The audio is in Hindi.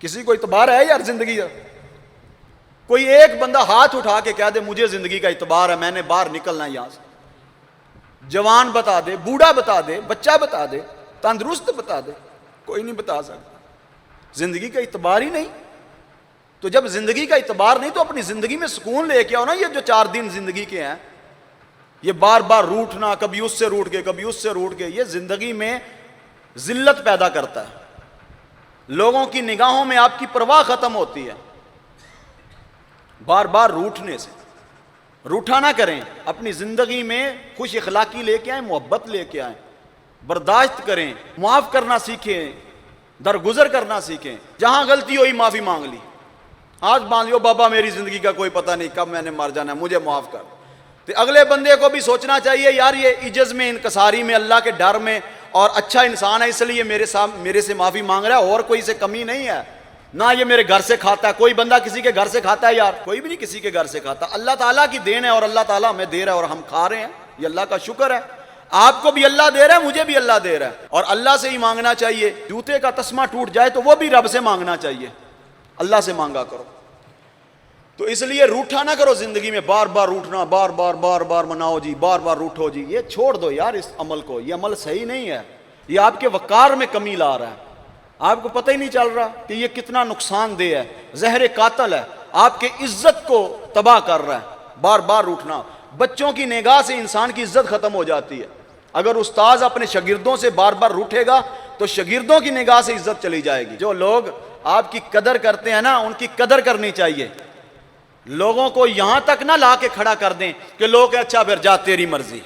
किसी को इतबार है यार जिंदगी का? कोई एक बंदा हाथ उठा के कह दे मुझे जिंदगी का इतबार है, मैंने बाहर निकलना है यहां से। जवान बता दे, बूढ़ा बता दे, बच्चा बता दे, तंदुरुस्त बता दे, कोई नहीं बता सकता। जिंदगी का इतबार ही नहीं। तो जब जिंदगी का इतबार नहीं तो अपनी जिंदगी में सुकून लेके आओ ना। ये जो 4 दिन जिंदगी के हैं, ये बार बार रूठना, कभी उससे रूठ के कभी उससे रूठ के, ये जिंदगी में जिल्लत पैदा करता है। लोगों की निगाहों में आपकी परवाह खत्म होती है बार बार रूठने से। रूठा ना करें, अपनी जिंदगी में खुश इखलाकी लेके आए, मोहब्बत लेके आए, बर्दाश्त करें, माफ करना सीखें, दरगुजर करना सीखें। जहां गलती हुई माफी मांग ली, आज मान लियो बाबा मेरी जिंदगी का कोई पता नहीं कब मैंने मर जाना है, मुझे माफ कर। तो अगले बंदे को भी सोचना चाहिए यार ये इज्जत में, इनकसारी में, अल्लाह के डर में, और अच्छा इंसान है इसलिए मेरे से माफी मांग रहा है, और कोई से कमी नहीं है ना। ये मेरे घर से खाता है, कोई बंदा किसी के घर से खाता है यार? कोई भी नहीं किसी के घर से खाता। अल्लाह ताला की देन है और अल्लाह ताला हमें दे रहा है और हम खा रहे हैं, ये अल्लाह का शुक्र है। आपको भी अल्लाह दे रहा है, मुझे भी अल्लाह दे रहा है, और अल्लाह से ही मांगना चाहिए। जूते का तस्मा टूट जाए तो वो भी रब से मांगना चाहिए, अल्लाह से मांगा करो। तो इसलिए रूठा ना करो जिंदगी में, बार बार रूठना, बार बार मनाओ जी, बार बार रूठो जी, ये छोड़ दो यार इस अमल को। ये अमल सही नहीं है, ये आपके वकार में कमी ला रहा है। आपको पता ही नहीं चल रहा कि ये कितना नुकसानदेह है, जहर कातल है, आपके इज्जत को तबाह कर रहा है। बार बार रूठना, बच्चों की निगाह से इंसान की इज्जत खत्म हो जाती है। अगर उस्ताद अपने शागिर्दों से बार बार रूठेगा तो शागिर्दों की निगाह से इज्जत चली जाएगी। जो लोग आपकी कदर करते हैं ना, उनकी कदर करनी चाहिए। लोगों को यहां तक ना ला के खड़ा कर दें कि लोग अच्छा फिर जा तेरी मर्जी,